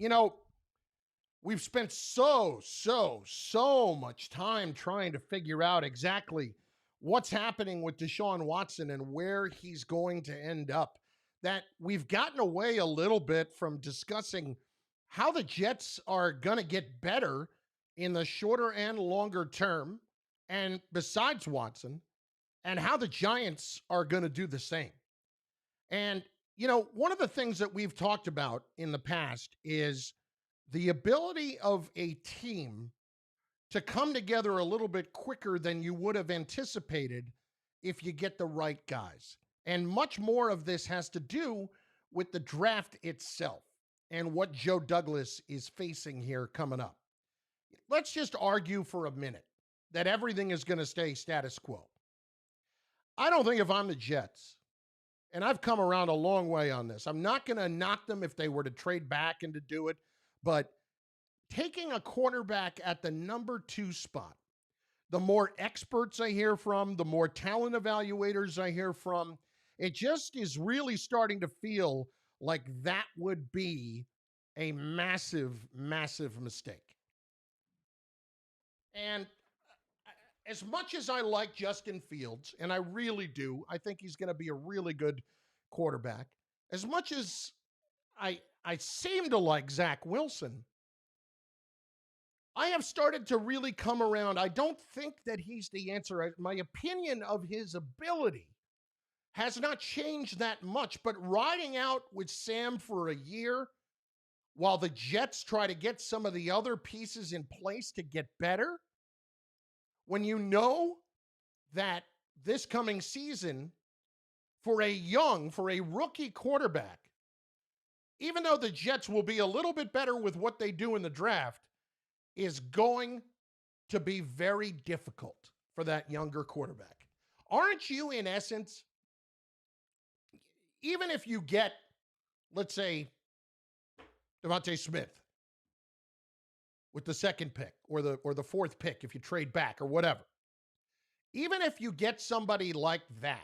You know, we've spent so much time trying to figure out exactly what's happening with Deshaun Watson and where he's going to end up that we've gotten away a little bit from discussing how the Jets are going to get better in the shorter and longer term, and besides Watson, and how the Giants are going to do the same. And, one of the things that we've talked about in the past is the ability of a team to come together a little bit quicker than you would have anticipated if you get the right guys. And much more of this has to do with the draft itself and what Joe Douglas is facing here coming up. Let's just argue for a minute that everything is going to stay status quo. I don't think if I'm the Jets, and I've come around a long way on this, I'm not going to knock them if they were to trade back and to do it, but taking a quarterback at the number 2 spot, the more experts I hear from, the more talent evaluators I hear from, it just is really starting to feel like that would be a massive, massive mistake. And as much as I like Justin Fields, and I really do, I think he's going to be a really good quarterback. As much as I seem to like Zach Wilson, I have started to really come around. I don't think that he's the answer. My opinion of his ability has not changed that much, but riding out with Sam for a year while the Jets try to get some of the other pieces in place to get better, when you know that this coming season for a rookie quarterback, even though the Jets will be a little bit better with what they do in the draft, is going to be very difficult for that younger quarterback. Aren't you, in essence, even if you get, let's say, Devontae Smith with the second pick or the fourth pick if you trade back or whatever, even if you get somebody like that,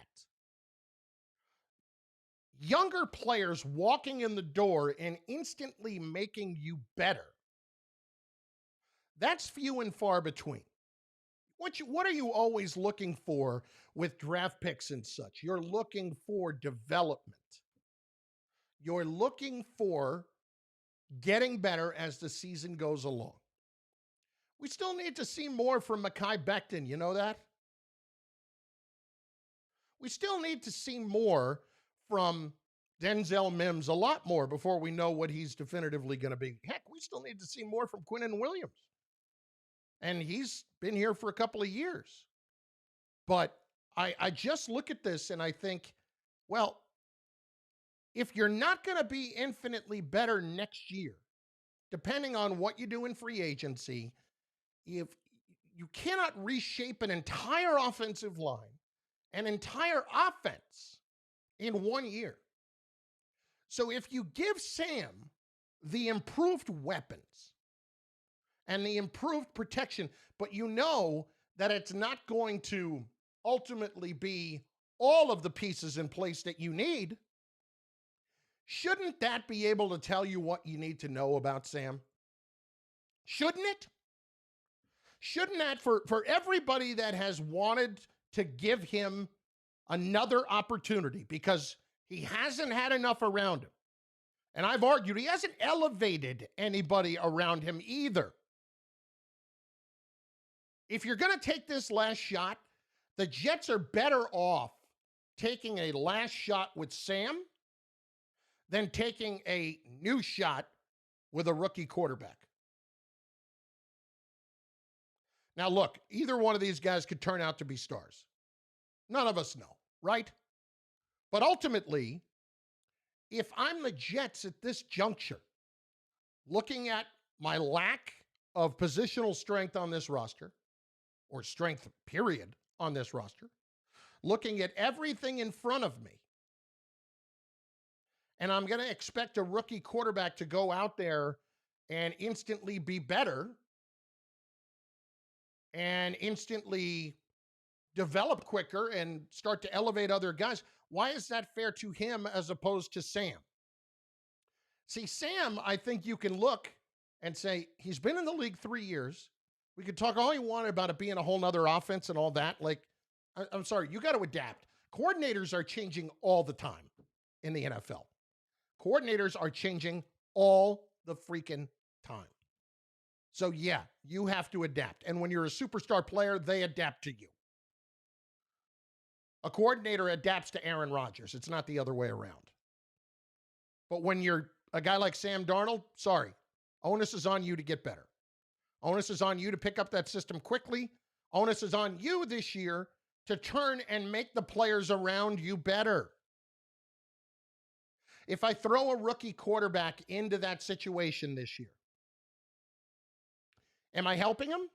younger players walking in the door and instantly making you better, that's few and far between. What are you always looking for with draft picks and such? You're looking for development. You're looking for getting better as the season goes along. We still need to see more from Mekhi Becton. You know that? We still need to see more from Denzel Mims, a lot more before we know what he's definitively going to be. Heck, we still need to see more from Quinnen Williams. And he's been here for a couple of years. But I just look at this and I think, well, if you're not going to be infinitely better next year, depending on what you do in free agency, if you cannot reshape an entire offensive line, an entire offense in 1 year. So if you give Sam the improved weapons and the improved protection, but you know that it's not going to ultimately be all of the pieces in place that you need, shouldn't that be able to tell you what you need to know about Sam? Shouldn't it? Shouldn't that, for everybody that has wanted to give him another opportunity because he hasn't had enough around him, and I've argued he hasn't elevated anybody around him either. If you're going to take this last shot, the Jets are better off taking a last shot with Sam than taking a new shot with a rookie quarterback. Now, look, either one of these guys could turn out to be stars. None of us know, right? But ultimately, if I'm the Jets at this juncture, looking at my lack of positional strength on this roster, or strength, period, on this roster, looking at everything in front of me, and I'm going to expect a rookie quarterback to go out there and instantly be better and instantly develop quicker and start to elevate other guys, why is that fair to him as opposed to Sam? See, Sam, I think you can look and say he's been in the league 3 years. We could talk all you want about it being a whole nother offense and all that. Like, I'm sorry, you got to adapt. Coordinators are changing all the time in the NFL. Coordinators are changing all the freaking time. So, yeah, you have to adapt. And when you're a superstar player, they adapt to you. A coordinator adapts to Aaron Rodgers. It's not the other way around. But when you're a guy like Sam Darnold, sorry, onus is on you to get better. Onus is on you to pick up that system quickly. Onus is on you this year to turn and make the players around you better. If I throw a rookie quarterback into that situation this year, am I helping him?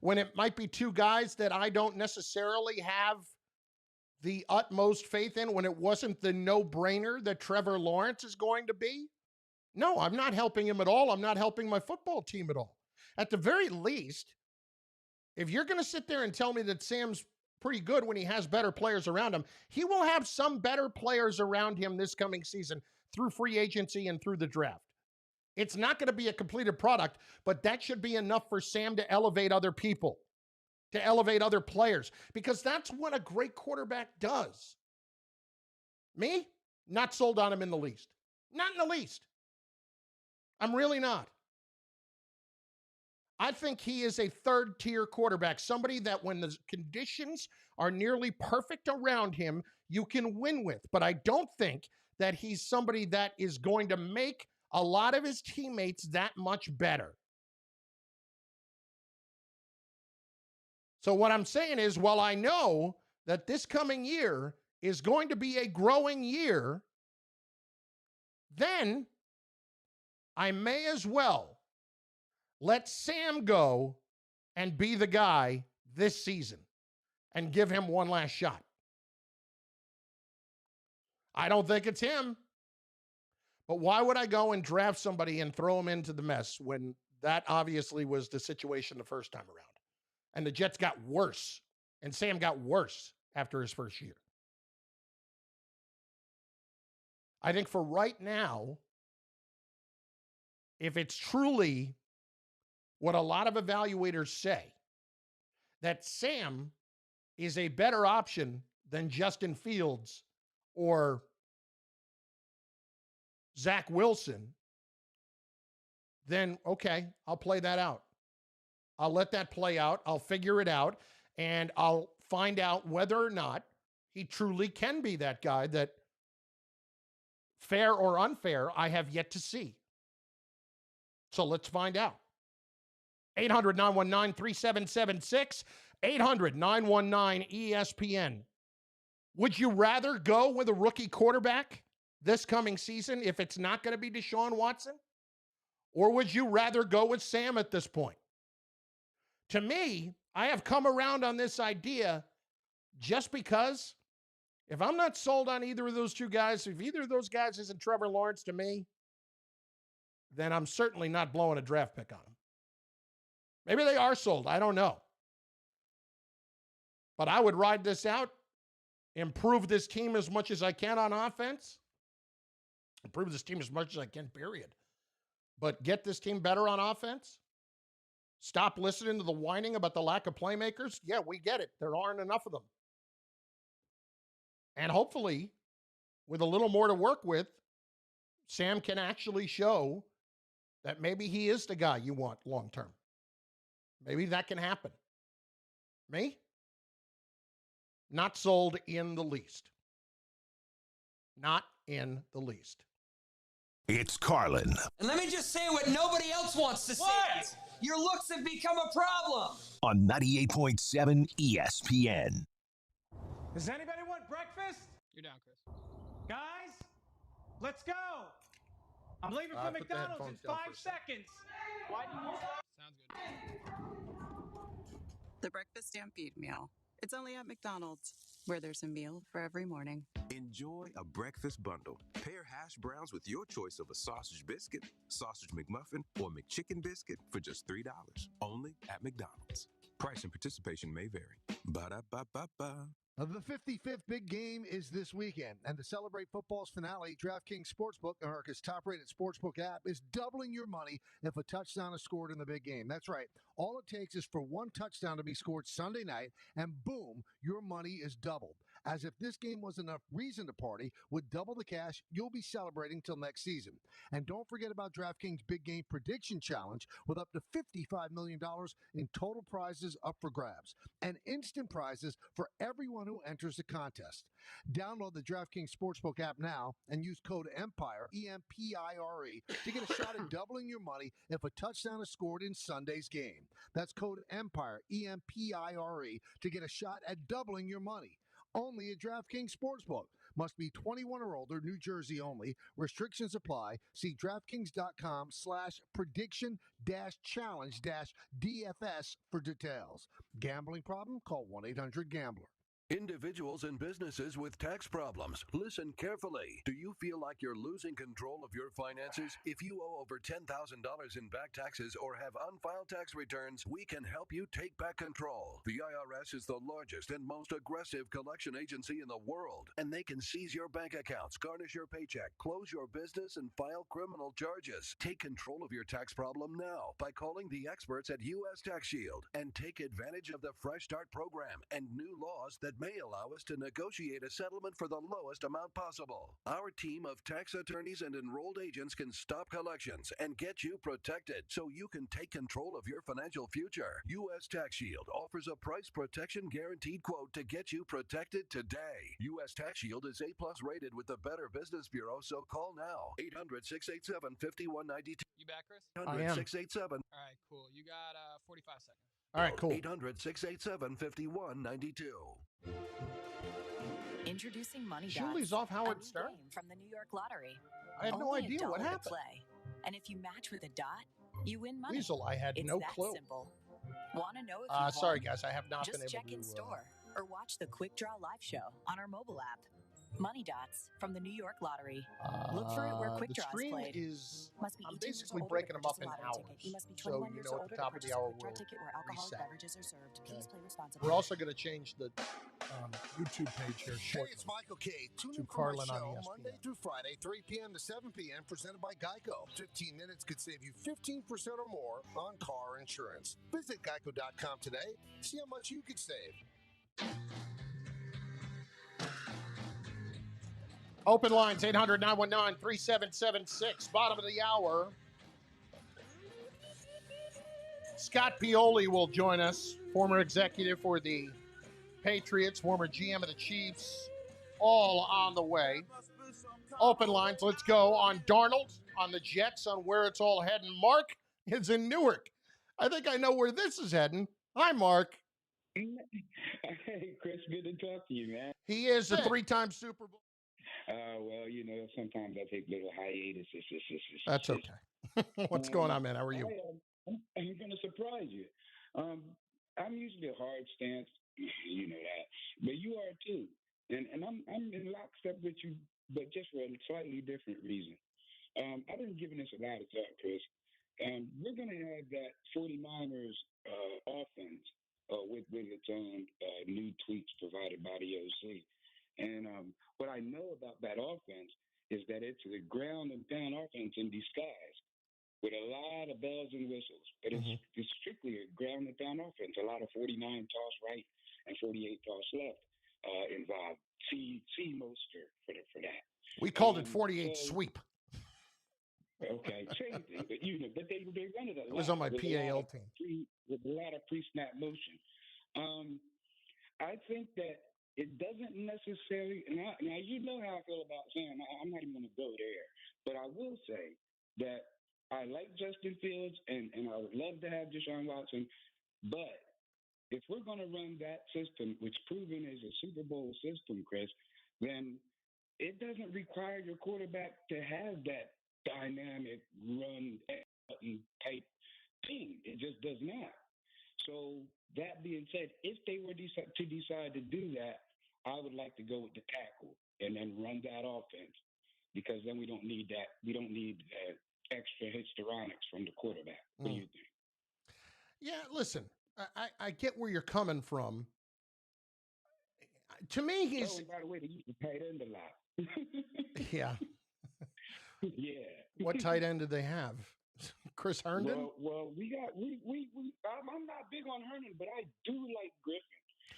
When it might be two guys that I don't necessarily have the utmost faith in, when it wasn't the no-brainer that Trevor Lawrence is going to be? No, I'm not helping him at all. I'm not helping my football team at all. At the very least, if you're going to sit there and tell me that Sam's pretty good when he has better players around him, he will have some better players around him this coming season through free agency and through the draft. It's not going to be a completed product, but that should be enough for Sam to elevate other people, to elevate other players, because that's what a great quarterback does. Me? Not sold on him in the least. Not in the least. I'm really not. I think he is a third-tier quarterback, somebody that when the conditions are nearly perfect around him, you can win with. But I don't think that he's somebody that is going to make a lot of his teammates that much better. So what I'm saying is, while I know that this coming year is going to be a growing year, then I may as well let Sam go and be the guy this season and give him one last shot. I don't think it's him. But why would I go and draft somebody and throw him into the mess when that obviously was the situation the first time around? And the Jets got worse, and Sam got worse after his first year. I think for right now, if it's truly what a lot of evaluators say, that Sam is a better option than Justin Fields or Zach Wilson, then okay, I'll play that out. I'll let that play out. I'll figure it out, and I'll find out whether or not he truly can be that guy that, fair or unfair, I have yet to see. So let's find out. 800-919-3776, 800-919-ESPN. Would you rather go with a rookie quarterback this coming season if it's not going to be Deshaun Watson? Or would you rather go with Sam at this point? To me, I have come around on this idea just because if I'm not sold on either of those two guys, if either of those guys isn't Trevor Lawrence to me, then I'm certainly not blowing a draft pick on them. Maybe they are sold. I don't know. But I would ride this out, improve this team as much as I can on offense, improve this team as much as I can, period. But get this team better on offense. Stop listening to the whining about the lack of playmakers. Yeah, we get it. There aren't enough of them. And hopefully, with a little more to work with, Sam can actually show that maybe he is the guy you want long term. Maybe that can happen. Me? Not sold in the least. Not in the least. It's Carlin. And let me just say what nobody else wants to say. What? Your looks have become a problem. On 98.7 ESPN. Does anybody want breakfast? You're down, Chris. Guys, let's go. I'm leaving for McDonald's in 5 seconds. Why do you Sounds good. The Breakfast Stampede Meal. It's only at McDonald's, where there's a meal for every morning. Enjoy a breakfast bundle. Pair hash browns with your choice of a sausage biscuit, sausage McMuffin, or McChicken biscuit for just $3. Only at McDonald's. Price and participation may vary. Ba-da-ba-ba-ba. The 55th big game is this weekend, and to celebrate football's finale, DraftKings Sportsbook, America's top-rated sportsbook app, is doubling your money if a touchdown is scored in the big game. That's right. All it takes is for one touchdown to be scored Sunday night, and boom, your money is doubled. As if this game was enough reason to party, with double the cash, you'll be celebrating till next season. And don't forget about DraftKings Big Game Prediction Challenge with up to $55 million in total prizes up for grabs and instant prizes for everyone who enters the contest. Download the DraftKings Sportsbook app now and use code EMPIRE, E-M-P-I-R-E, to get a shot at doubling your money if a touchdown is scored in Sunday's game. That's code EMPIRE, E-M-P-I-R-E, to get a shot at doubling your money. Only at DraftKings Sportsbook. Must be 21 or older, New Jersey only. Restrictions apply. See DraftKings.com/prediction-challenge-DFS for details. Gambling problem? Call 1-800-GAMBLER. Individuals and businesses with tax problems, listen carefully. Do you feel like you're losing control of your finances? If you owe over $10,000 in back taxes or have unfiled tax returns, we can help you take back control. The IRS is the largest and most aggressive collection agency in the world, and they can seize your bank accounts, garnish your paycheck, close your business, and file criminal charges. Take control of your tax problem now by calling the experts at U.S. Tax Shield and take advantage of the Fresh Start program and new laws that may allow us to negotiate a settlement for the lowest amount possible. Our team of tax attorneys and enrolled agents can stop collections and get you protected so you can take control of your financial future. U.S. Tax Shield offers a price protection guaranteed quote to get you protected today. U.S. Tax Shield is A+ rated with the Better Business Bureau, so call now. 800-687-5192. You back, Chris? I am. 800-687. All right, cool. You got 45 seconds. All right, cool. 800-687-5192. Introducing Money Dots, Julie's off Howard a new Stern? game from the New York Lottery. I had no Only idea what $1 to happened. play. And if you match with a dot, you win money. Weasel, I had it's no that clue. Simple. Want to know if you sorry, won? guys, I have not Just been able check to. in store or watch the Quick Draw live show on our mobile app. Money Dots from the New York Lottery. Look for it where Quick the Draw is stream played. is Must be I'm 18 years basically or older breaking to them up purchase in a lottery hours. ticket. You must be So 21 you years know or at older the to top of the purchase hour a Quick Draw we'll ticket where alcoholic reset. beverages are served. Please Okay. play responsibly. We're also going to change the YouTube page here Hey, shortly. it's Michael K. Tune To in for my Carlin on show ESPN. Monday through Friday, 3 p.m. to 7 p.m., presented by Geico. 15 minutes could save you 15% or more on car insurance. Visit geico.com today. See how much you could save. Open lines 800-919-3776. Bottom of the hour. Scott Pioli will join us, former executive for the Patriots, former GM of the Chiefs, all on the way. Open lines, let's go on Darnold, on the Jets, on where it's all heading. Mark is in Newark. I think I know where this is heading. Hi, Mark. Hey, Chris, good to talk to you, man. He is a three-time Super Bowl. Well, you know, sometimes I take little hiatuses. That's okay. What's going on, man? How are you? I'm going to surprise you. I'm usually a hard stance, you know that, but you are too. And I'm in lockstep with you, but just for a slightly different reason. I've been giving this a lot of thought, Chris. We're going to have that 49ers offense with its own new tweaks provided by the OC. And what I know about that offense is that it's a ground and pound offense in disguise with a lot of bells and whistles. But it's strictly a ground and pound offense. A lot of 49 toss right and 48 toss left involved. See Mostert for that. We called it 48 sweep. Okay, same thing. But but they run it a lot. It was on my PAL team. With a lot of pre-snap motion. I think that it doesn't necessarily. Now you know how I feel about Sam. I'm not even going to go there. But I will say that I like Justin Fields, and I would love to have Deshaun Watson. But if we're going to run that system, which proven is a Super Bowl system, Chris, then it doesn't require your quarterback to have that dynamic run type team. It just does not. So that being said, if they were to decide to do that, I would like to go with the tackle and then run that offense, because then we don't need that. We don't need extra histrionics from the quarterback. What do you think? Yeah, listen, I get where you're coming from. To me, he's. Oh, and by the way, they used to tight end a lot. Yeah. Yeah. What tight end did they have? Chris Herndon? Well, I'm not big on Herndon, but I do like Griffin.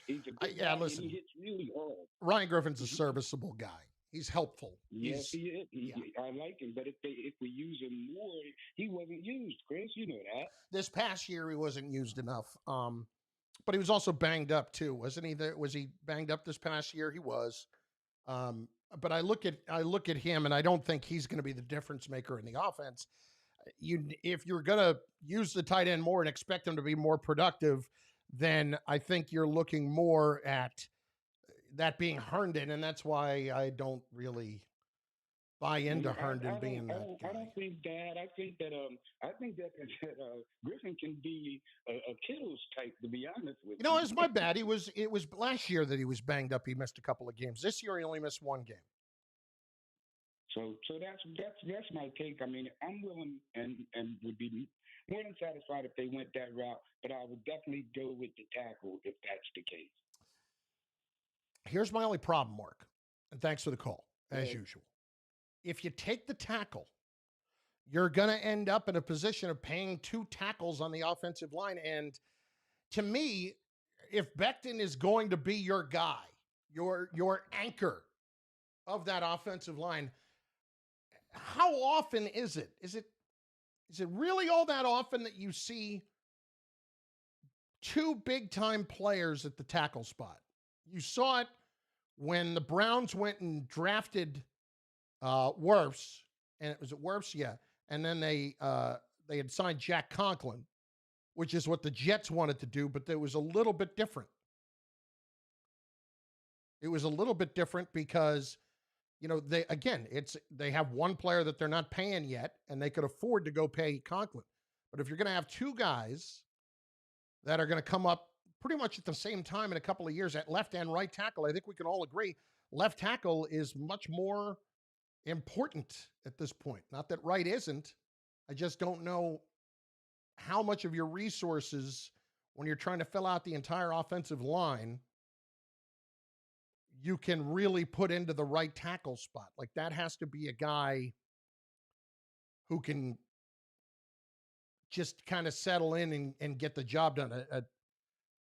He's a good guy, listen. and he hits really hard. Ryan Griffin's a serviceable guy. He's helpful. Yes, he is. I like him, but if we use him more, he wasn't used, Chris. You know that. This past year, he wasn't used enough. But he was also banged up too, wasn't he? Was he banged up this past year? He was. But I look at him, and I don't think he's going to be the difference maker in the offense. If you're going to use the tight end more and expect him to be more productive, then I think you're looking more at that being Herndon, and that's why I don't really buy into Herndon being that guy. I don't think that. I think that Griffin can be a Kittles type. To be honest with you, it's my bad. It was last year that he was banged up. He missed a couple of games. This year he only missed one game. So that's my take. I mean, I'm willing and would be more than satisfied if they went that route, but I would definitely go with the tackle if that's the case. Here's my only problem, Mark, and thanks for the call, as usual. If you take the tackle, you're going to end up in a position of paying two tackles on the offensive line. And to me, if Becton is going to be your guy, your anchor of that offensive line, how often is it? Is it really all that often that you see two big-time players at the tackle spot? You saw it when the Browns went and drafted Wirfs, and was it Wirfs? Yeah. And then they had signed Jack Conklin, which is what the Jets wanted to do, but it was a little bit different. It was a little bit different because, they have one player that they're not paying yet, and they could afford to go pay Conklin. But if you're going to have two guys that are going to come up pretty much at the same time in a couple of years at left and right tackle, I think we can all agree left tackle is much more important at this point. Not that right isn't. I just don't know how much of your resources, when you're trying to fill out the entire offensive line, you can really put into the right tackle spot. Like, that has to be a guy who can just kind of settle in and get the job done.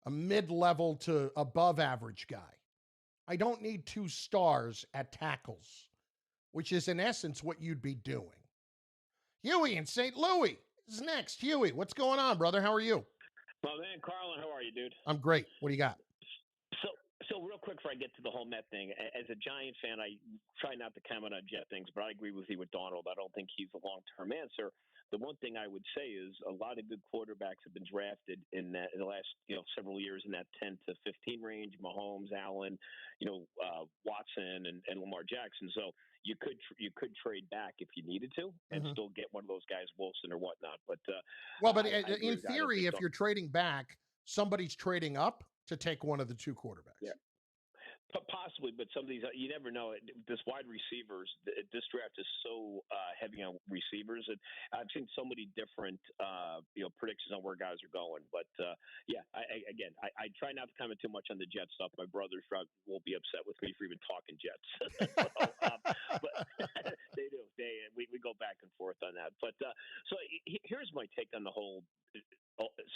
A mid-level to above average guy. I don't need two stars at tackles, which is in essence what you'd be doing. Huey in St. Louis is next. Huey, what's going on, brother? How are you? Well, man, Carlin, how are you, dude? I'm great. What do you got? So real quick before I get to the whole Met thing, as a Giant fan, I try not to comment on Jet things, but I agree with you with Donald. I don't think he's a long-term answer. The one thing I would say is a lot of good quarterbacks have been drafted in the last several years in that 10 to 15 range. Mahomes, Allen, Watson, and Lamar Jackson. So you could trade back if you needed to and still get one of those guys, Wilson or whatnot. But in theory, if you're trading back, somebody's trading up to take one of the two quarterbacks. Yeah. Possibly, but some of these, you never know. This wide receivers, this draft is so heavy on receivers, and I've seen so many different, predictions on where guys are going. But I try not to comment too much on the Jets stuff. My brothers will be upset with me for even talking Jets. But they do. We go back and forth on that. But so here's my take on the whole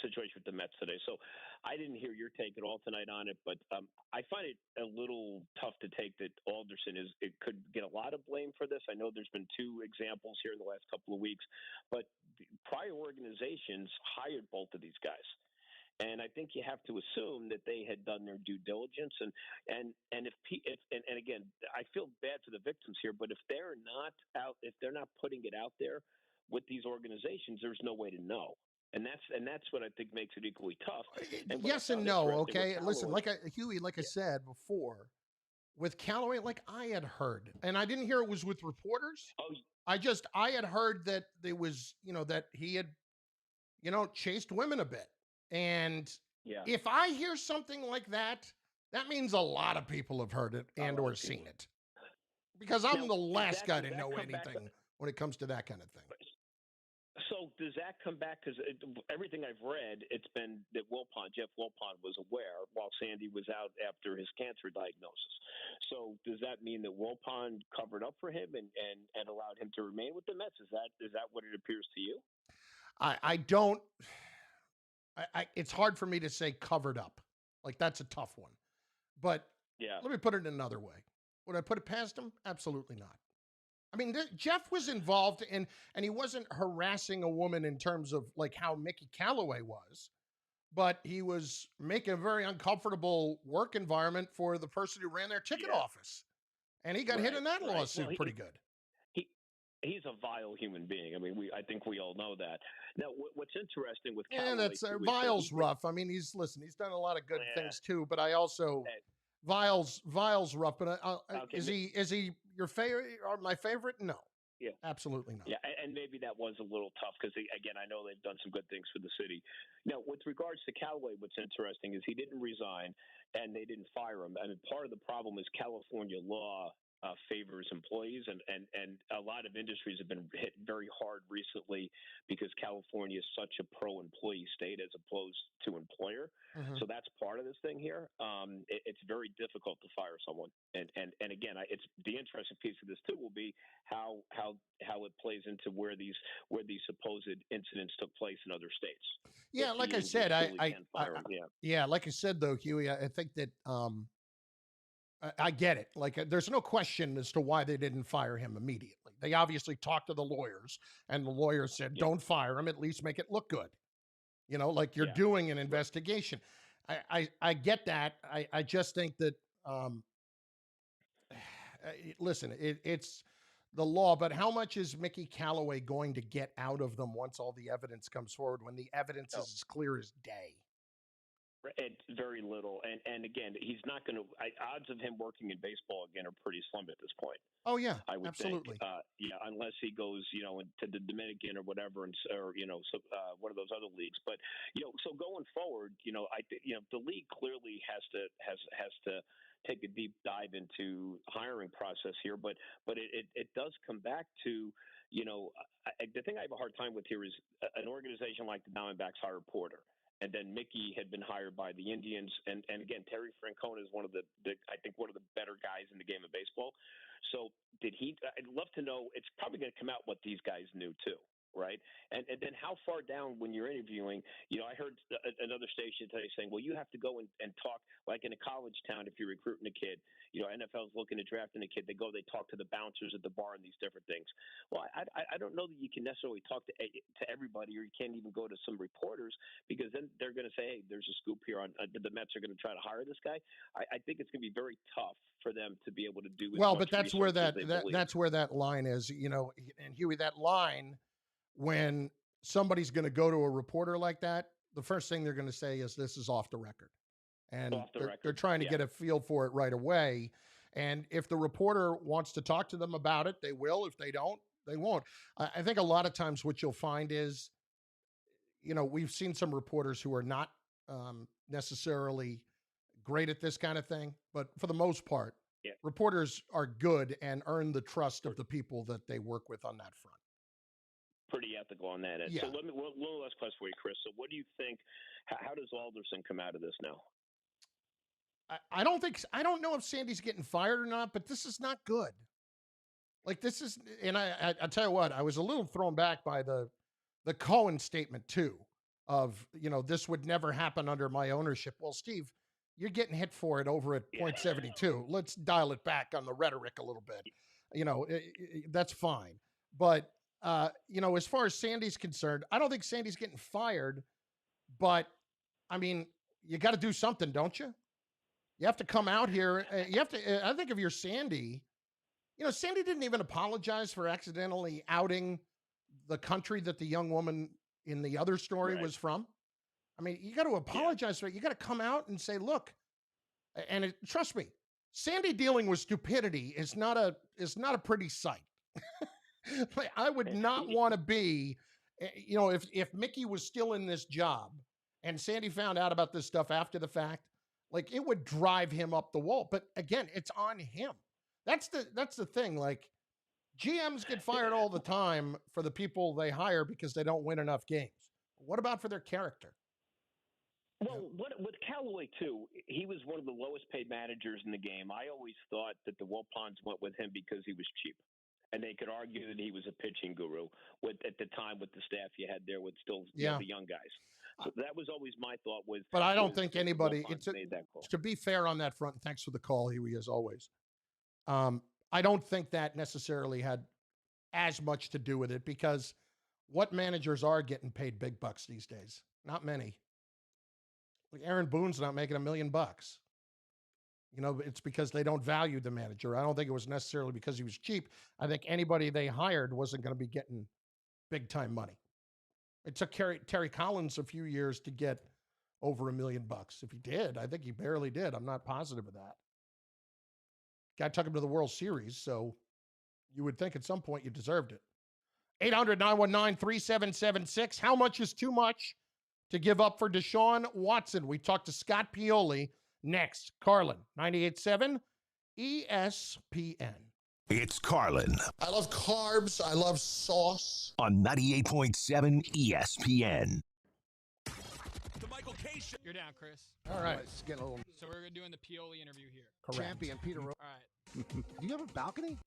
situation with the Mets today. So I didn't hear your take at all tonight on it, but I find it a little tough to take that Alderson could get a lot of blame for this. I know there's been two examples here in the last couple of weeks, but prior organizations hired both of these guys. And I think you have to assume that they had done their due diligence. And again, I feel bad for the victims here, but if they're not putting it out there with these organizations, there's no way to know. And that's what I think makes it equally tough. And yes and no, okay? Listen, Huey, I said before, with Callaway, I had heard, and I didn't hear it was with reporters. Oh, I had heard that there was, that he had, chased women a bit. And if I hear something like that, that means a lot of people have heard it and or seen it. Because I'm the last guy to know anything when it comes to that kind of thing. So does that come back? Because everything I've read, it's been that Jeff Wilpon was aware while Sandy was out after his cancer diagnosis. So does that mean that Wilpon covered up for him and allowed him to remain with the Mets? Is that what it appears to you? I don't. It's hard for me to say covered up. Like, that's a tough one. But yeah, let me put it another way. Would I put it past him? Absolutely not. I mean, Jeff was involved in, and he wasn't harassing a woman in terms of like how Mickey Callaway was, but he was making a very uncomfortable work environment for the person who ran their ticket office. And he got hit in that lawsuit pretty good. He's a vile human being. I mean, I think we all know that. Now, what's interesting with Callaway, that's vile's rough. I mean, he's done a lot of good things too, but I also vile's rough. But okay, is he your favorite or my favorite? No. Yeah, absolutely not. Yeah, and maybe that was a little tough because, again, I know they've done some good things for the city. Now, with regards to Callaway, what's interesting is he didn't resign and they didn't fire him. I mean, part of the problem is California law favors employees, and a lot of industries have been hit very hard recently because California is such a pro-employee state as opposed to employer. Mm-hmm. So that's part of this thing here. It's very difficult to fire someone, and again, it's the interesting piece of this too will be how it plays into where these supposed incidents took place in other states. Yeah, like I said, like I said though, Huey, I think that. I get it. Like, there's no question as to why they didn't fire him immediately. They obviously talked to the lawyers, and the lawyers said, "Don't fire him. At least make it look good." You know, like you're doing an investigation. I get that. I just think that. Listen, it's the law, but how much is Mickey Callaway going to get out of them once all the evidence comes forward? When the evidence is as clear as day. It's very little, and again, he's not going to. Odds of him working in baseball again are pretty slim at this point. Oh yeah, I would absolutely. Think, unless he goes, into the Dominican or whatever, or one of those other leagues. But so going forward, the league clearly has to take a deep dive into hiring process here. But it does come back to, the thing I have a hard time with here is an organization like the Diamondbacks hire a reporter. And then Mickey had been hired by the Indians, and again, Terry Francona is one of the I think one of the better guys in the game of baseball. So did he? I'd love to know. It's probably going to come out what these guys knew too, right? And then how far down when you're interviewing? I heard another station today saying, well, you have to go and talk like in a college town if you're recruiting a kid. NFL's looking at drafting a kid. They talk to the bouncers at the bar and these different things. Well, I don't know that you can necessarily talk to everybody, or you can't even go to some reporters because then they're going to say, hey, there's a scoop here on the Mets are going to try to hire this guy. I think it's going to be very tough for them to be able to do. Well, but that's where that's where that line is, and Huey, that line, when somebody's going to go to a reporter like that, the first thing they're going to say is this is off the record. And they're trying to get a feel for it right away. And if the reporter wants to talk to them about it, they will. If they don't, they won't. I think a lot of times what you'll find is, we've seen some reporters who are not necessarily great at this kind of thing. But for the most part, reporters are good and earn the trust of the people that they work with on that front. Pretty ethical on that end. Yeah. So let me one last question for you, Chris. So what do you think? How does Alderson come out of this now? I don't know if Sandy's getting fired or not, but this is not good. Like, this is, and I tell you what, I was a little thrown back by the Cohen statement too, of, this would never happen under my ownership. Well, Steve, you're getting hit for it over at .72. Let's dial it back on the rhetoric a little bit. That's fine. But, as far as Sandy's concerned, I don't think Sandy's getting fired, but I mean, you got to do something, don't you? You have to come out here. You have to. I think if you're Sandy, Sandy didn't even apologize for accidentally outing the country that the young woman in the other story was from. I mean, you got to apologize for it. You got to come out and say, look, and trust me, Sandy dealing with stupidity is not a pretty sight. I would not want to be, if Mickey was still in this job and Sandy found out about this stuff after the fact, like, it would drive him up the wall. But again, it's on him. That's the thing. Like, GMs get fired all the time for the people they hire because they don't win enough games. What about for their character? Well, with Callaway too, he was one of the lowest paid managers in the game. I always thought that the Wilpons went with him because he was cheap, and they could argue that he was a pitching guru at the time with the staff you had there with still the young guys. So that was always my thought. But I don't think anybody. Made that call. To be fair on that front, thanks for the call, Huey, as always. I don't think that necessarily had as much to do with it because what managers are getting paid big bucks these days? Not many. Like Aaron Boone's not making $1 million. You know, it's because they don't value the manager. I don't think it was necessarily because he was cheap. I think anybody they hired wasn't going to be getting big time money. It took Terry Collins a few years to get over $1 million. If he did, I think he barely did. I'm not positive of that. Guy took him to the World Series, so you would think at some point you deserved it. 800-919-3776. How much is too much to give up for Deshaun Watson? We talk to Scott Pioli next. Carlin, 98.7 ESPN. It's Carlin. I love carbs. I love sauce. On 98.7 ESPN. The Michael K. Show. You're down, Chris. All right. Let's get a little So we're doing the Pioli interview here. Correct. champion, Peter. All right. Do you have a balcony?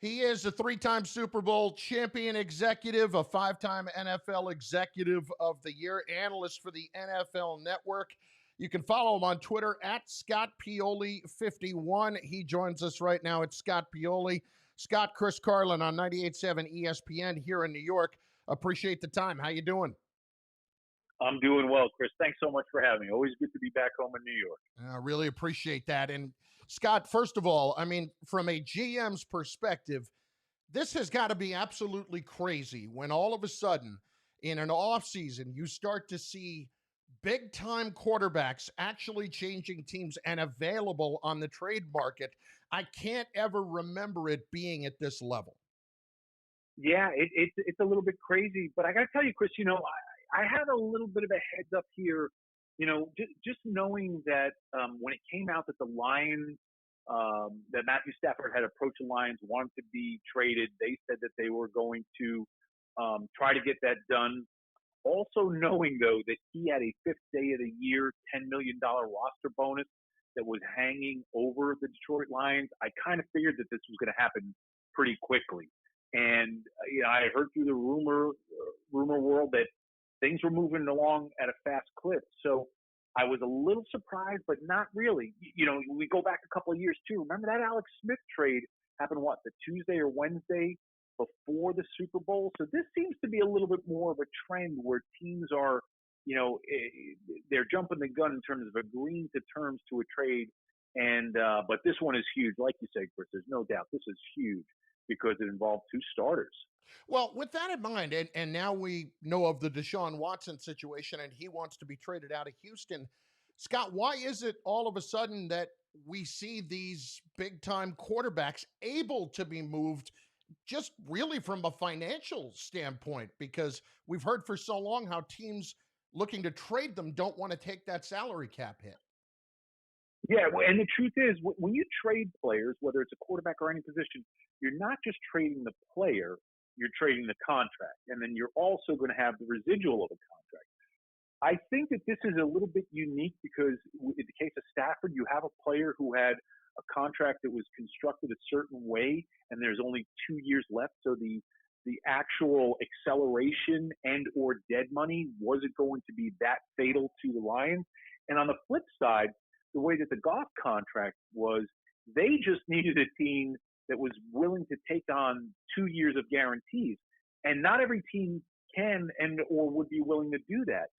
He is a 3-time Super Bowl champion executive, a 5-time NFL Executive of the Year, analyst for the NFL Network. You can follow him on Twitter at ScottPioli51. He joins us right now at Scott Pioli. Scott, Chris Carlin on 98.7 ESPN here in New York. Appreciate the time. How you doing? I'm doing well, Chris. Thanks so much for having me. Always good to be back home in New York. I really appreciate that. And Scott, first of all, I mean, from a GM's perspective, this has got to be absolutely crazy when all of a sudden in an offseason you start to see big-time quarterbacks actually changing teams and available on the trade market. I can't ever remember it being at this level. Yeah, it's a little bit crazy, but I got to tell you, Chris, I had a little bit of a heads up here, just knowing that when it came out that the Lions, that Matthew Stafford had approached the Lions, wanted to be traded. They said that they were going to try to get that done. Also knowing, though, that he had a fifth day of the year, $10 million roster bonus that was hanging over the Detroit Lions, I kind of figured that this was going to happen pretty quickly. And I heard through the rumor world that things were moving along at a fast clip. So I was a little surprised, but not really. We go back a couple of years too. Remember that Alex Smith trade happened, the Tuesday or Wednesday before the Super Bowl? So this seems to be a little bit more of a trend where teams are, they're jumping the gun in terms of agreeing to terms to a trade. And, but this one is huge. Like you say, Chris, there's no doubt this is huge because it involved two starters. Well, with that in mind, and now we know of the Deshaun Watson situation, and he wants to be traded out of Houston. Scott, why is it all of a sudden that we see these big-time quarterbacks able to be moved just really from a financial standpoint? Because we've heard for so long how teams looking to trade them don't want to take that salary cap hit. Yeah, and the truth is, when you trade players, whether it's a quarterback or any position, you're not just trading the player, you're trading the contract. And then you're also going to have the residual of a contract. I think that this is a little bit unique because in the case of Stafford, you have a player who had a contract that was constructed a certain way, and there's only 2 years left. So the actual acceleration and or dead money wasn't going to be that fatal to the Lions. And on the flip side, the way that the Goff contract was, they just needed a team that was willing to take on 2 years of guarantees. And not every team can and or would be willing to do that.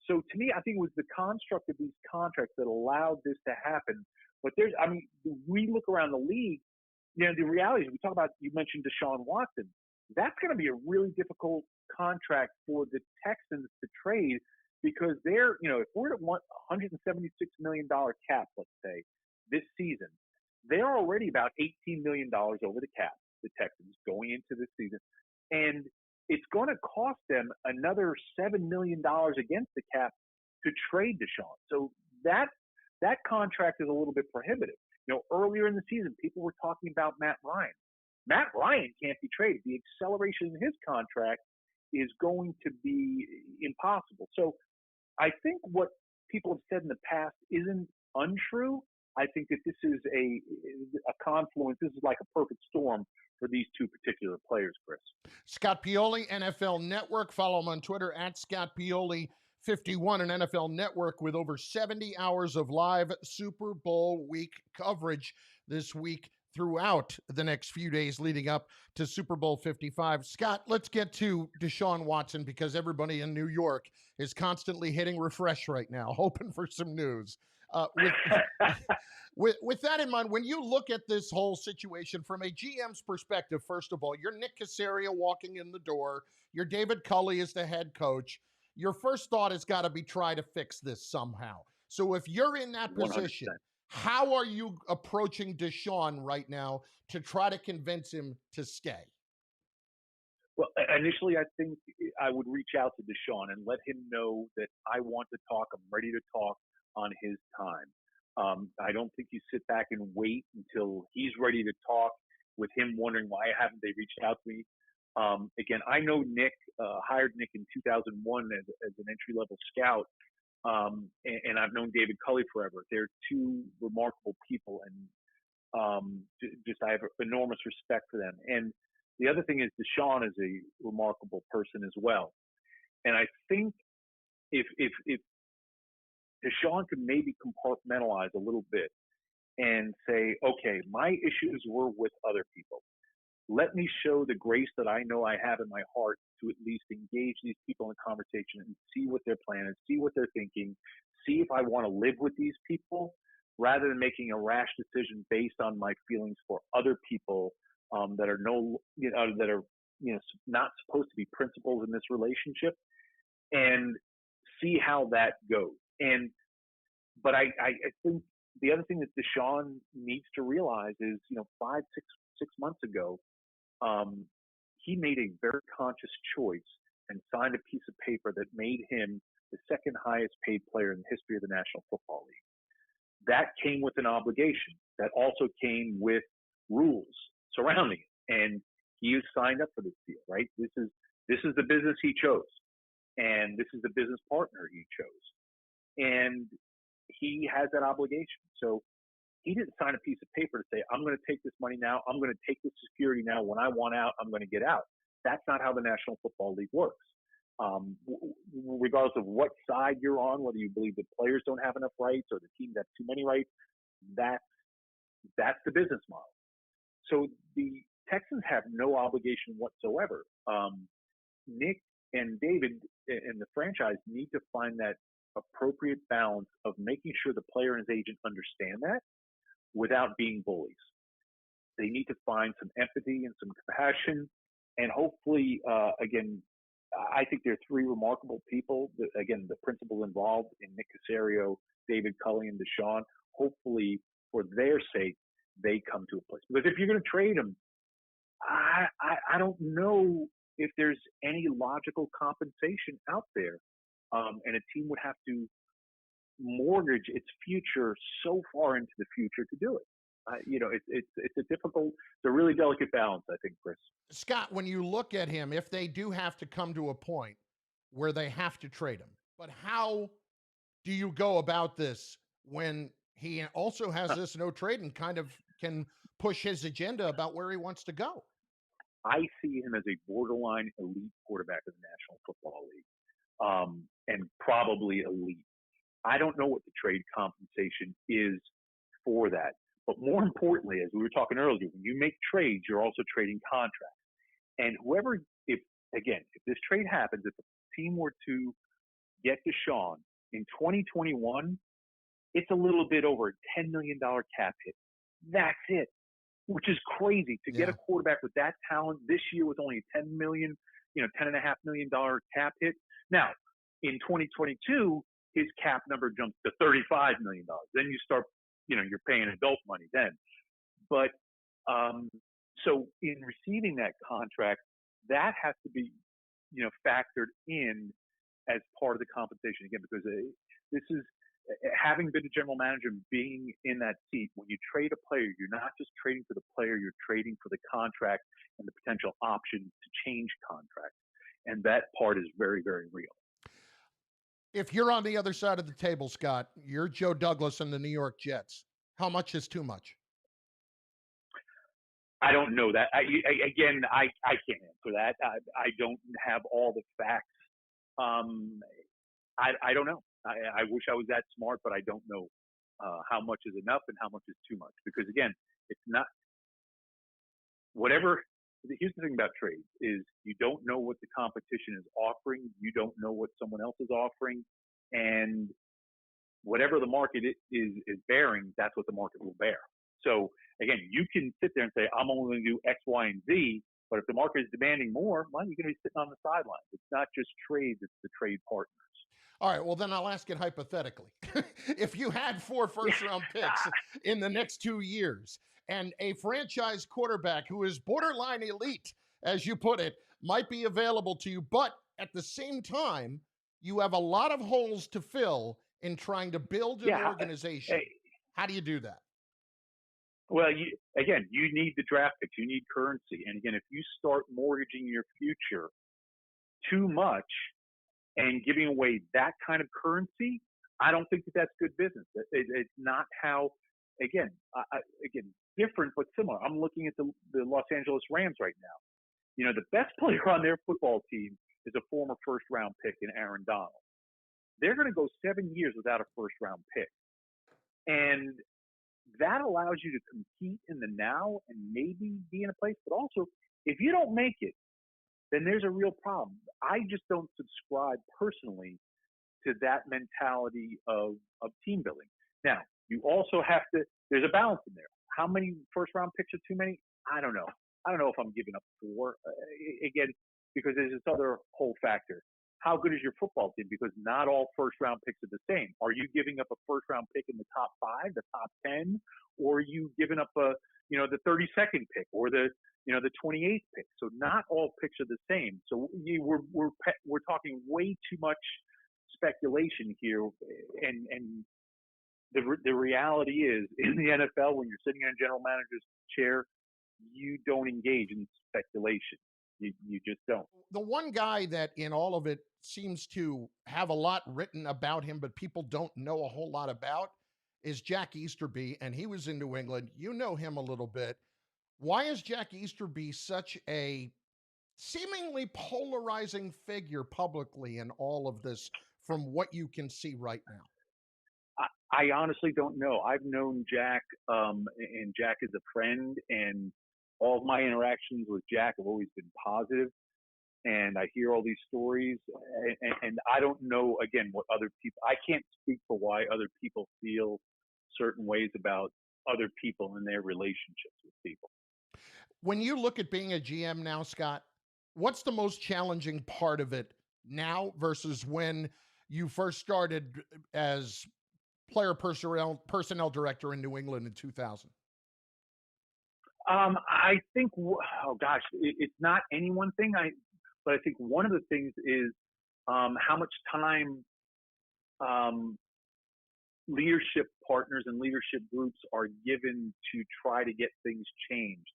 So to me, I think it was the construct of these contracts that allowed this to happen. But we look around the league, the reality is we talk about, you mentioned Deshaun Watson. That's going to be a really difficult contract for the Texans to trade because they're, if we're at $176 million cap, let's say, this season, they're already about $18 million over the cap, the Texans, going into this season. And it's going to cost them another $7 million against the cap to trade Deshaun. So that contract is a little bit prohibitive. Earlier in the season, people were talking about Matt Ryan. Matt Ryan can't be traded. The acceleration in his contract is going to be impossible. So I think what people have said in the past isn't untrue. I think that this is a confluence. This is like a perfect storm for these two particular players, Chris. Scott Pioli, NFL Network. Follow him on Twitter at Scott Pioli51, an NFL Network with over 70 hours of live Super Bowl week coverage this week throughout the next few days leading up to Super Bowl 55. Scott, let's get to Deshaun Watson because everybody in New York is constantly hitting refresh right now, hoping for some news. With that in mind, when you look at this whole situation from a GM's perspective, first of all, you're Nick Caserio walking in the door. You're David Culley as the head coach. Your first thought has got to be try to fix this somehow. So if you're in that position, 100%. How are you approaching Deshaun right now to try to convince him to stay? Well, initially, I think I would reach out to Deshaun and let him know that I want to talk. I'm ready to talk on his time. I don't think you sit back and wait until he's ready to talk with him wondering why haven't they reached out to me. Again, I know Nick, hired Nick in 2001 as an entry-level scout, and I've known David Culley forever. They're two remarkable people, and Just I have enormous respect for them. And the other thing is Deshaun is a remarkable person as well. And I think if Deshaun could maybe compartmentalize a little bit and say, okay, my issues were with other people. Let me show the grace that I know I have in my heart to at least engage these people in conversation and see what their plan is, see what they're thinking, see if I want to live with these people, rather than making a rash decision based on my feelings for other people that are not supposed to be principals in this relationship, and see how that goes. But I think the other thing that Deshaun needs to realize is, 6 months ago, he made a very conscious choice and signed a piece of paper that made him the second highest paid player in the history of the National Football League. That came with an obligation. That also came with rules surrounding it. And he is signed up for this deal, right? This is the business he chose. And this is the business partner he chose. And he has that obligation. So he didn't sign a piece of paper to say, I'm going to take this money now. I'm going to take this security now. When I want out, I'm going to get out. That's not how the National Football League works. Regardless of what side you're on, whether you believe the players don't have enough rights or the teams have too many rights, that's the business model. So the Texans have no obligation whatsoever. Nick and David and the franchise need to find that appropriate balance of making sure the player and his agent understand that without being bullies. They need to find some empathy and some compassion, and hopefully, again, I think there are three remarkable people. Again, the principal involved in Nick Caserio, David Culley, and Deshaun. Hopefully, for their sake, they come to a place. Because if you're going to trade them, I don't know if there's any logical compensation out there, and a team would have to mortgage its future so far into the future to do it. It's a really delicate balance, I think, Chris. Scott, when you look at him, if they do have to come to a point where they have to trade him, but how do you go about this when he also has this no trade and kind of can push his agenda about where he wants to go? I see him as a borderline elite quarterback of the National Football League, and probably elite. I don't know what the trade compensation is for that. But more importantly, as we were talking earlier, when you make trades, you're also trading contracts. And if this trade happens, if a team were to get Deshaun in 2021, it's a little bit over a $10 million cap hit. That's it, which is crazy to get a quarterback with that talent this year with only a $10.5 million cap hit. Now, in 2022, his cap number jumps to $35 million. Then you start, you're paying adult money then. But so in receiving that contract, that has to be, factored in as part of the compensation again, because this is having been a general manager and being in that seat. When you trade a player, you're not just trading for the player, you're trading for the contract and the potential option to change contract. And that part is very, very real. If you're on the other side of the table, Scott, you're Joe Douglas and the New York Jets. How much is too much? I don't know that. I can't answer that. I don't have all the facts. I don't know. I wish I was that smart, but I don't know how much is enough and how much is too much. Because again, it's not whatever. Here's the thing about trades is you don't know what the competition is offering. You don't know what someone else is offering. And whatever the market is bearing, that's what the market will bear. So again, you can sit there and say, I'm only going to do X, Y, and Z. But if the market is demanding more, well, you're going to be sitting on the sidelines. It's not just trades, it's the trade partners. All right, well, then I'll ask it hypothetically. If you had 4 first-round picks in the next 2 years and a franchise quarterback who is borderline elite, as you put it, might be available to you, but at the same time, you have a lot of holes to fill in trying to build an organization. How do you do that? Well, you need the draft picks. You need currency. And again, if you start mortgaging your future too much and giving away that kind of currency, I don't think that's good business. It's not how. Again, different but similar. I'm looking at the Los Angeles Rams right now. You know, the best player on their football team is a former first-round pick in Aaron Donald. They're going to go 7 years without a first-round pick. And that allows you to compete in the now and maybe be in a place. But also, if you don't make it, then there's a real problem. I just don't subscribe personally to that mentality of team building. Now, you also have to – there's a balance in there. How many first-round picks are too many? I don't know. I don't know if I'm giving up 4. Again, because there's this other whole factor. How good is your football team? Because not all first-round picks are the same. Are you giving up a first-round pick in the top 5, the top 10, or are you giving up the 32nd pick or the 28th pick? So not all picks are the same. So we're talking way too much speculation here, and the reality is in the NFL when you're sitting in a general manager's chair, you don't engage in speculation. You just don't. The one guy that in all of it seems to have a lot written about him, but people don't know a whole lot about, is Jack Easterby, and he was in New England. You know him a little bit. Why is Jack Easterby such a seemingly polarizing figure publicly in all of this from what you can see right now? I honestly don't know. I've known Jack, and Jack is a friend, and all of my interactions with Jack have always been positive. And I hear all these stories, and I don't know, again, what other people – I can't speak for why other people feel certain ways about other people and their relationships with people. When you look at being a GM now, Scott, what's the most challenging part of it now versus when you first started as player personnel director in New England in 2000? I think, it's not any one thing. But I think one of the things is how much time leadership partners and leadership groups are given to try to get things changed.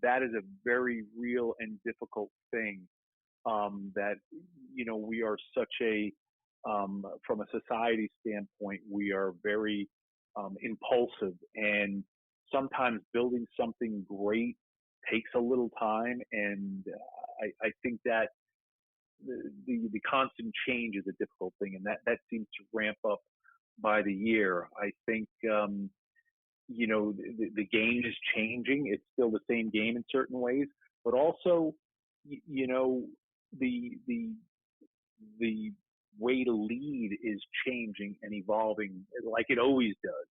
That is a very real and difficult thing that, we are such a, from a society standpoint, we are very impulsive, and sometimes building something great takes a little time, and I think that the constant change is a difficult thing, and that seems to ramp up by the year. I think the game is changing. It's still the same game in certain ways, but also the way to lead is changing and evolving like it always does.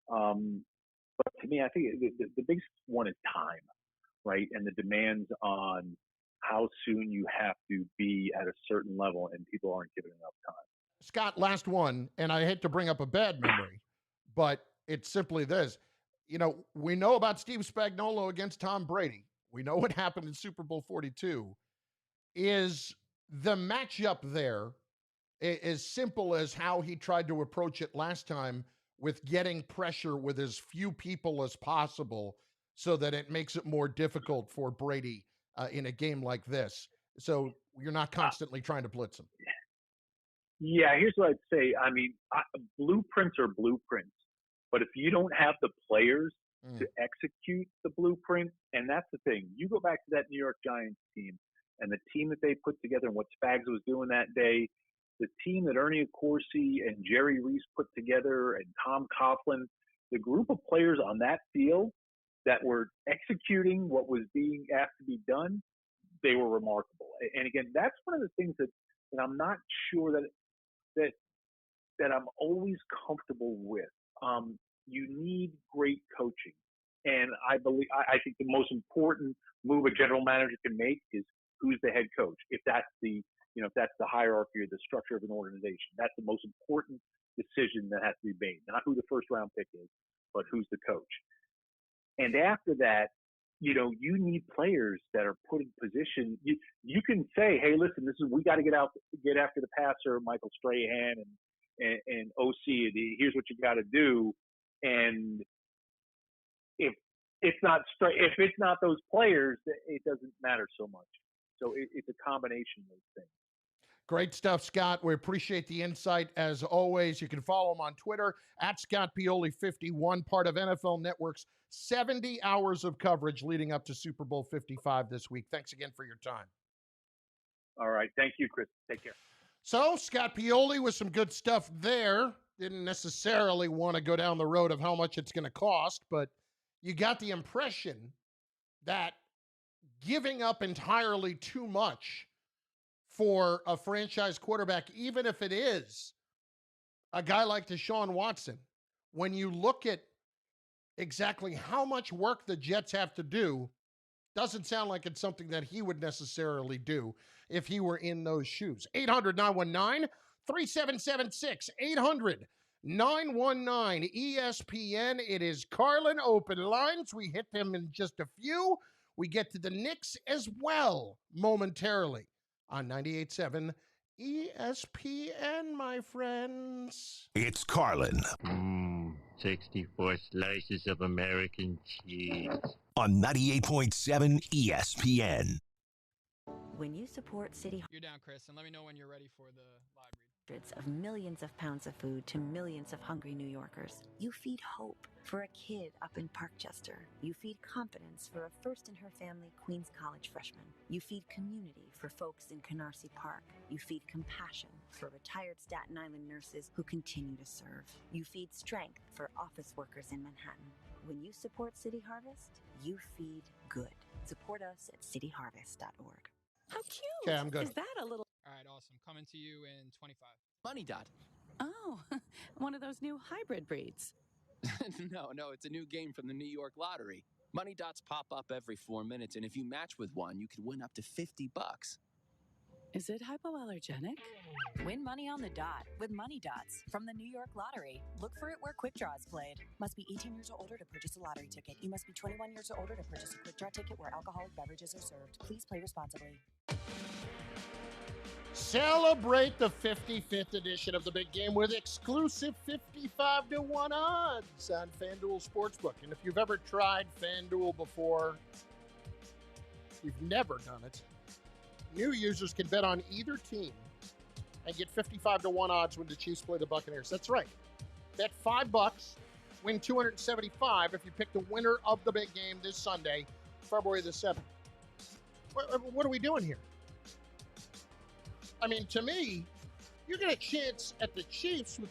But to me, I think the biggest one is time. Right, and the demands on how soon you have to be at a certain level, and people aren't giving enough time. Scott, last one, and I hate to bring up a bad memory, but it's simply this. We know about Steve Spagnuolo against Tom Brady. We know what happened in Super Bowl 42. Is the matchup there as simple as how he tried to approach it last time with getting pressure with as few people as possible so that it makes it more difficult for Brady in a game like this? So you're not constantly trying to blitz him. Yeah, here's what I'd say. I mean, blueprints are blueprints. But if you don't have the players to execute the blueprint, and that's the thing. You go back to that New York Giants team and the team that they put together and what Spags was doing that day, the team that Ernie Accorsi and Jerry Reese put together and Tom Coughlin, the group of players on that field that were executing what was being asked to be done, they were remarkable. And again, that's one of the things that I'm not sure that I'm always comfortable with. You need great coaching. And I think the most important move a general manager can make is who's the head coach. If that's the hierarchy or the structure of an organization, that's the most important decision that has to be made. Not who the first round pick is, but who's the coach. And after that, you need players that are put in position. You can say, hey, listen, we got to get after the passer, Michael Strahan and OC. Here's what you got to do. And if it's not those players, it doesn't matter so much. So it's a combination of those things. Great stuff, Scott. We appreciate the insight as always. You can follow him on Twitter @ScottPioli51, part of NFL Network's 70 hours of coverage leading up to Super Bowl 55 this week. Thanks again for your time. All right. Thank you, Chris. Take care. So, Scott Pioli with some good stuff there. Didn't necessarily want to go down the road of how much it's going to cost, but you got the impression that giving up entirely too much for a franchise quarterback, even if it is a guy like Deshaun Watson, when you look at exactly how much work the Jets have to do, doesn't sound like it's something that he would necessarily do if he were in those shoes. 800-919-3776. 800-919-ESPN. It is Carlin Open Lines. We hit them in just a few. We get to the Knicks as well momentarily on 98.7 ESPN, my friends. It's Carlin. 64 slices of American cheese. On 98.7 ESPN. When you support City... You're down, Chris, and let me know when you're ready for the live read. Of millions of pounds of food to millions of hungry New Yorkers. You feed hope for a kid up in Parkchester. You feed confidence for a first-in-her-family Queens College freshman. You feed community for folks in Canarsie Park. You feed compassion for retired Staten Island nurses who continue to serve. You feed strength for office workers in Manhattan. When you support City Harvest, you feed good. Support us at cityharvest.org. How cute. Okay, I'm good. Is that a little... All right, awesome. Coming to you in 25. Money Dot. Oh, one of those new hybrid breeds. No, it's a new game from the New York Lottery. Money Dots pop up every 4 minutes, and if you match with one, you could win up to $50. Is it hypoallergenic? Win money on the dot with Money Dots from the New York Lottery. Look for it where Quick Draw is played. Must be 18 years or older to purchase a lottery ticket. You must be 21 years or older to purchase a Quick Draw ticket where alcoholic beverages are served. Please play responsibly. Celebrate the 55th edition of the big game with exclusive 55-1 odds on FanDuel Sportsbook. And if you've ever tried FanDuel before, you've never done it. New users can bet on either team and get 55-1 odds when the Chiefs play the Buccaneers. That's right. Bet $5, win $275 if you pick the winner of the big game this Sunday, February the 7th. What are we doing here? I mean, to me, you get a chance at the Chiefs with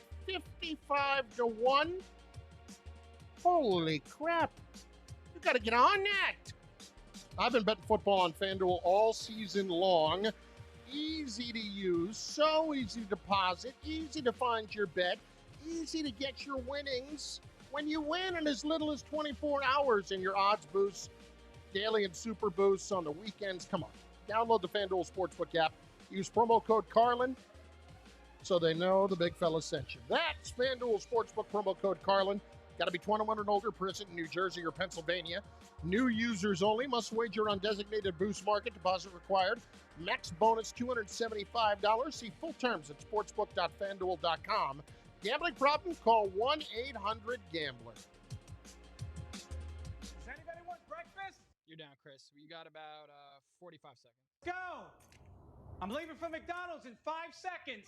55-1. Holy crap. You got to get on that. I've been betting football on FanDuel all season long. Easy to use, so easy to deposit, easy to find your bet, easy to get your winnings when you win in as little as 24 hours in your odds boosts, daily and super boosts on the weekends. Come on, download the FanDuel Sportsbook app. Use promo code Carlin so they know the big fella sent you. That's FanDuel Sportsbook, promo code Carlin. Got to be 21 and older, present in New Jersey or Pennsylvania. New users only. Must wager on designated boost market. Deposit required. Max bonus $275. See full terms at sportsbook.fanduel.com. Gambling problem? Call 1-800-GAMBLER. Does anybody want breakfast? You're down, Chris. You got about 45 seconds. Go! I'm leaving for McDonald's in 5 seconds.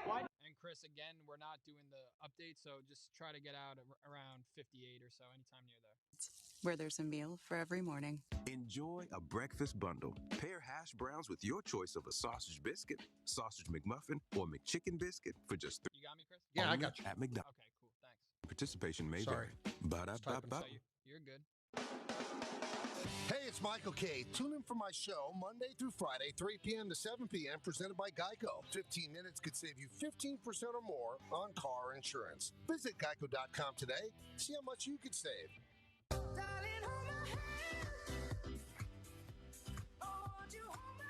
Why? And Chris, again, we're not doing the update, so just try to get out around 58 or so, anytime near there. Where there's a meal for every morning. Enjoy a breakfast bundle. Pair hash browns with your choice of a sausage biscuit, sausage McMuffin, or McChicken biscuit for just $3. You got me, Chris? Yeah, I got you. At McDonald's. Okay, cool. Thanks. Participation may Sorry. vary. Ba-da-ba-ba. You're good. Hey, it's Michael K. Tune in for my show Monday through Friday, 3 p.m. to 7 p.m., presented by Geico. 15 minutes could save you 15% or more on car insurance. Visit geico.com today. See how much you could save.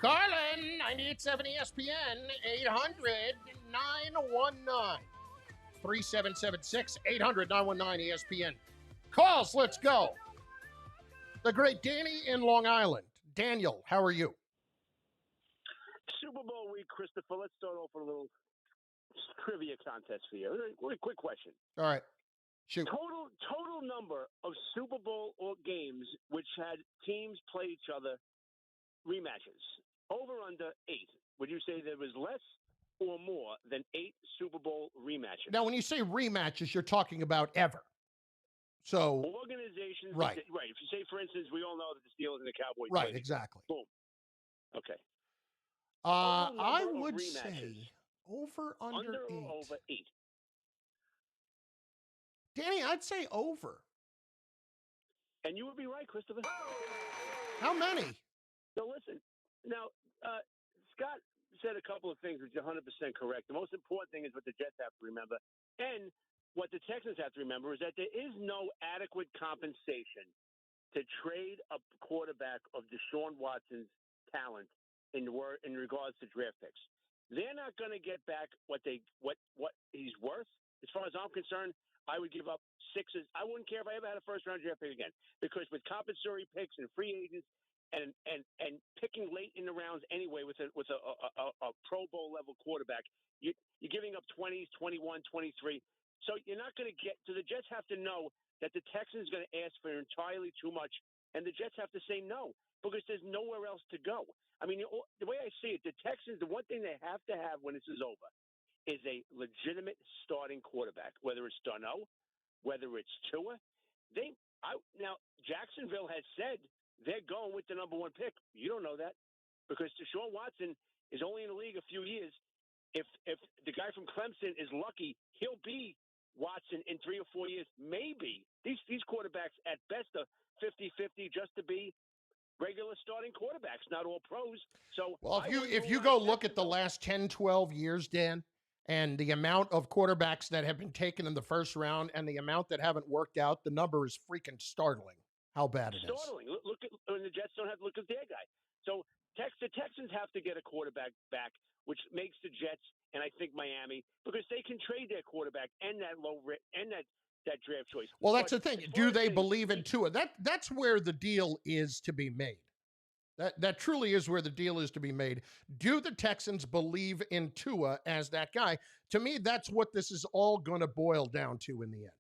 Carlin, 98.7 ESPN, 800-919-3776, 800-919-ESPN. Calls, let's go. The great Danny in Long Island. Daniel, how are you? Super Bowl week, Christopher. Let's start off with a little trivia contest for you. Quick question. All right. Shoot. Total number of Super Bowl games which had teams play each other rematches. Over under 8. Would you say there was less or more than 8 Super Bowl rematches? Now, when you say rematches, you're talking about ever. So organizations, right. Right. If you say, for instance, we all know that the Steelers and the Cowboys. Right, exactly. Boom. Okay. I would say over under 8. Or over 8. Danny, I'd say over. And you would be right, Christopher. How many? So listen, now Scott said a couple of things which are 100% correct. The most important thing is what the Jets have to remember, and what the Texans have to remember is that there is no adequate compensation to trade a quarterback of Deshaun Watson's talent in regards to draft picks. They're not going to get back what he's worth. As far as I'm concerned, I would give up 6s. I wouldn't care if I ever had a first-round draft pick again, because with compensatory picks and free agents and picking late in the rounds anyway with a Pro Bowl level quarterback, you're giving up 20s, 21, 23. So you're not going to get. So the Jets have to know that the Texans are going to ask for entirely too much, and the Jets have to say no, because there's nowhere else to go. I mean, the way I see it, the Texans, the one thing they have to have when this is over is a legitimate starting quarterback, whether it's Darno, whether it's Tua. Now, Jacksonville has said they're going with the number 1 pick. You don't know that, because Deshaun Watson is only in the league a few years. If the guy from Clemson is lucky, he'll be Watson in 3 or 4 years, maybe. These quarterbacks at best are 50-50 just to be regular starting quarterbacks, not all pros. So, well, if you go look at the last 10, 12 years, Dan, and the amount of quarterbacks that have been taken in the first round and the amount that haven't worked out, the number is freaking startling how bad it is. Startling. Look at the Jets don't have to look at their guy. So the Texans have to get a quarterback back, which makes the Jets and I think Miami, because they can trade their quarterback and that that draft choice. Well, that's the thing. Do they believe in Tua? That's where the deal is to be made. That truly is where the deal is to be made. Do the Texans believe in Tua as that guy? To me, that's what this is all going to boil down to in the end.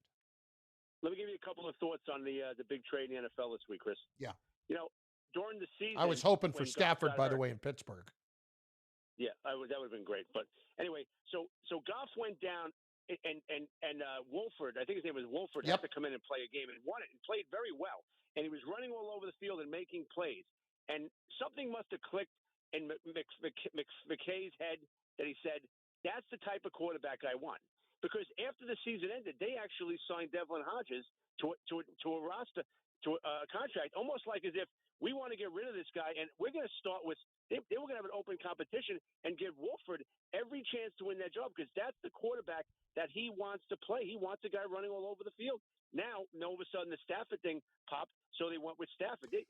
Let me give you a couple of thoughts on the big trade in the NFL this week, Chris. Yeah. During the season, I was hoping for Stafford, by the way, in Pittsburgh. Yeah, that would have been great. But anyway, so Goff went down, and Wolford, I think his name was Wolford, had to come in and play a game and won it and played very well. And he was running all over the field and making plays. And something must have clicked in McKay's head that he said, that's the type of quarterback I want. Because after the season ended, they actually signed Devlin Hodges to a roster, to a contract, almost like as if we want to get rid of this guy, and we're going to start with they were going to have an open competition and give Wolford every chance to win that job, because that's the quarterback that he wants to play. He wants a guy running all over the field. Now, all of a sudden, the Stafford thing popped, so they went with Stafford. They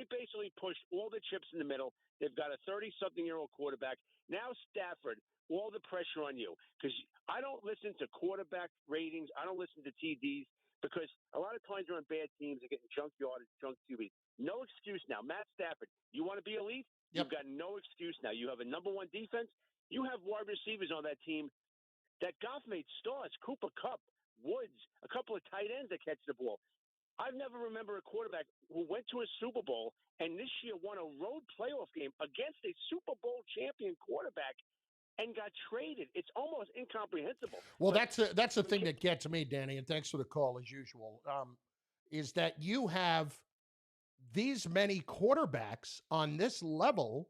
basically pushed all the chips in the middle. They've got a 30-something-year-old quarterback. Now, Stafford, all the pressure on you, because I don't listen to quarterback ratings. I don't listen to TDs, because a lot of times you're on bad teams and getting junk yardage, junk QBs. No excuse now. Matt Stafford, you want to be elite? Yep. You've got no excuse now. You have a number 1 defense. You have wide receivers on that team that Goff made stars, Cooper Kupp, Woods, a couple of tight ends that catch the ball. I've never remember a quarterback who went to a Super Bowl and this year won a road playoff game against a Super Bowl champion quarterback and got traded. It's almost incomprehensible. Well, that's the thing that gets me, Danny, and thanks for the call as usual, is that you have these many quarterbacks on this level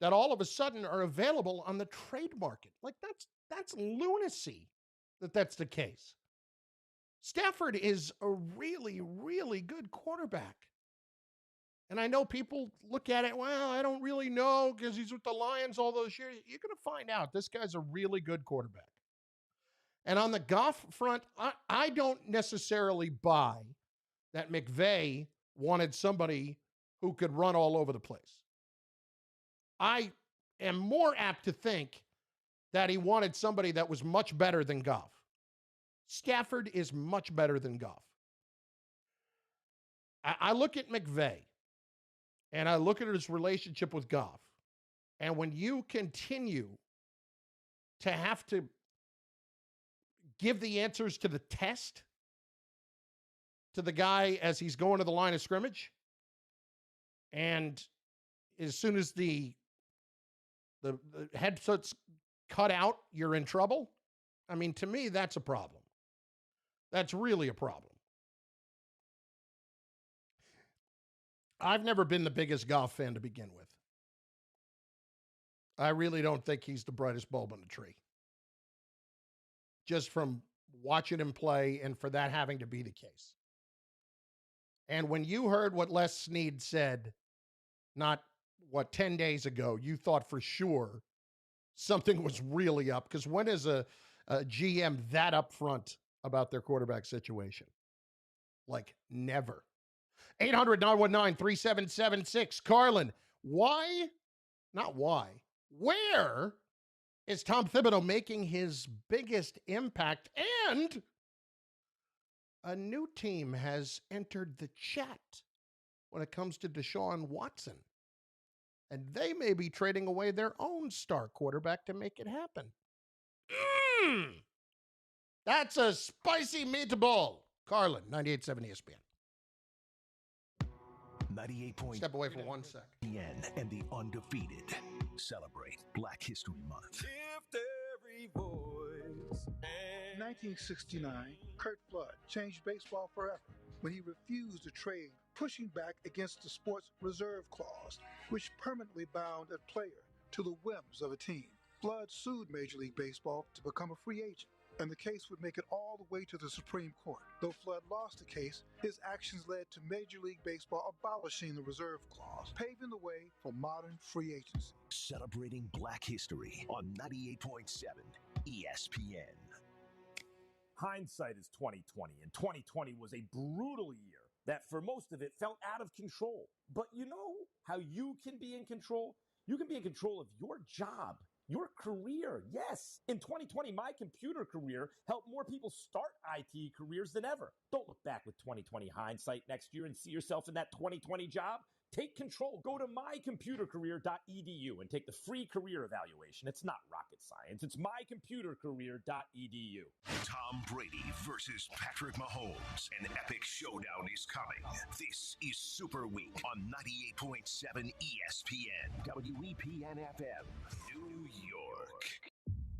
that all of a sudden are available on the trade market. Like that's lunacy that's the case. Stafford is a really, really good quarterback. And I know people look at it, well, I don't really know because he's with the Lions all those years. You're going to find out this guy's a really good quarterback. And on the Goff front, I don't necessarily buy that McVay wanted somebody who could run all over the place. I am more apt to think that he wanted somebody that was much better than Goff. Stafford is much better than Goff. I look at McVay, and I look at his relationship with Goff, and when you continue to have to give the answers to the test to the guy as he's going to the line of scrimmage, and as soon as the headset's cut out, you're in trouble. I mean, to me, that's a problem. That's really a problem. I've never been the biggest Goff fan to begin with. I really don't think he's the brightest bulb in the tree. Just from watching him play and for that having to be the case. And when you heard what Les Snead said, not 10 days ago, you thought for sure something was really up. Because when is a GM that upfront about their quarterback situation? Like, never. 800-919-3776. Carlin, why, not why, where is Tom Thibodeau making his biggest impact? And a new team has entered the chat when it comes to Deshaun Watson. And they may be trading away their own star quarterback to make it happen. That's a spicy meatball. Carlin, 98.7 ESPN. 98.7 Step away for 1 sec. ESPN and the undefeated celebrate Black History Month. Lift every voice. 1969, Curt Flood changed baseball forever when he refused to trade, pushing back against the sport's reserve clause, which permanently bound a player to the whims of a team. Flood sued Major League Baseball to become a free agent, and the case would make it all the way to the Supreme Court. Though Flood lost the case, his actions led to Major League Baseball abolishing the reserve clause, paving the way for modern free agency. Celebrating Black history on 98.7 ESPN. Hindsight is 2020, and 2020 was a brutal year that for most of it felt out of control. But you know how you can be in control? You can be in control of your job, your career. Yes, in 2020, my computer career helped more people start IT careers than ever. Don't look back with 2020 hindsight next year and see yourself in that 2020 job. Take control. Go to mycomputercareer.edu and take the free career evaluation. It's not rocket science. It's mycomputercareer.edu. Tom Brady versus Patrick Mahomes. An epic showdown is coming. This is Super Week on 98.7 ESPN. WEPN FM, New York.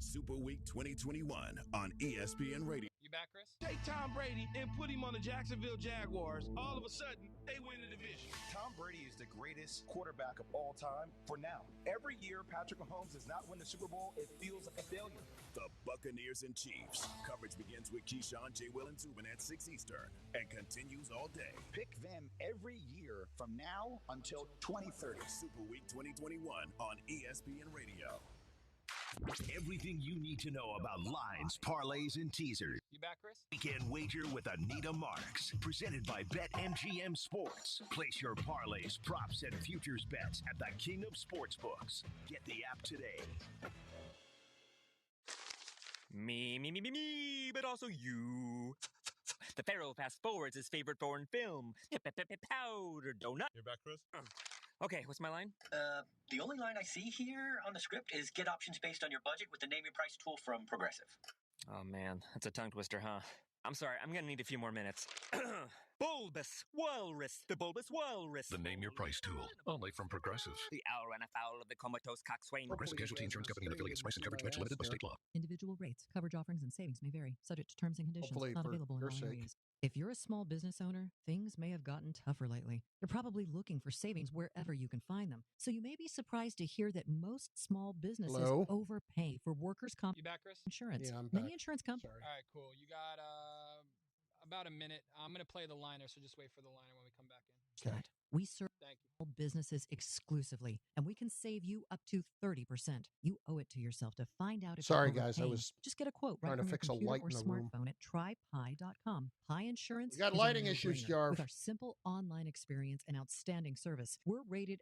Super Week 2021 on ESPN Radio. You back, Chris? Take Tom Brady and put him on the Jacksonville Jaguars. All of a sudden, they win the division. Tom Brady is the greatest quarterback of all time for now. Every year, Patrick Mahomes does not win the Super Bowl. It feels like a failure. The Buccaneers and Chiefs. Coverage begins with Keyshawn, J. Will, and Zubin at 6 Eastern and continues all day. Pick them every year from now until 2030. Super Week 2021 on ESPN Radio. Everything you need to know about lines, parlays, and teasers. You back, Chris? Weekend Wager with Anita Marks. Presented by BetMGM Sports. Place your parlays, props, and futures bets at the King of Sportsbooks. Get the app today. Me, but also you. The Pharaoh fast forwards his favorite foreign film, Powder Donut. You're back, Chris? Okay, what's my line? The only line I see here on the script is get options based on your budget with the Name Your Price tool from Progressive. Oh man, that's a tongue twister, huh? I'm sorry, I'm gonna need a few more minutes. Bulbous Walrus, the Bulbous Walrus. The Name Your Price tool, only from Progressive. The owl ran afoul of the comatose coxswain. Progressive Casualty Insurance Company and affiliates. Price and coverage match limited by state law. Individual rates, coverage offerings, and savings may vary, subject to terms and conditions. Hopefully not for available in your all sake. areas. If you're a small business owner, things may have gotten tougher lately. You're probably looking for savings wherever you can find them. So you may be surprised to hear that most small businesses Hello? overpay for workers' comp You back, Chris? insurance. Yeah, I'm Many back. insurance companies. All right, cool. You got about a minute. I'm going to play the liner, so just wait for the liner when we come back in. Okay. We serve Thank you. small businesses exclusively, and we can save you up to 30%. You owe it to yourself to find out if Sorry, you're guys, I overpaying. was Just get a quote right trying to from your fix a computer light or in the room. smartphone at trypi.com. Pi Insurance We got is a lighting issues, no-brainer. Jar. With our simple online experience and outstanding service, we're rated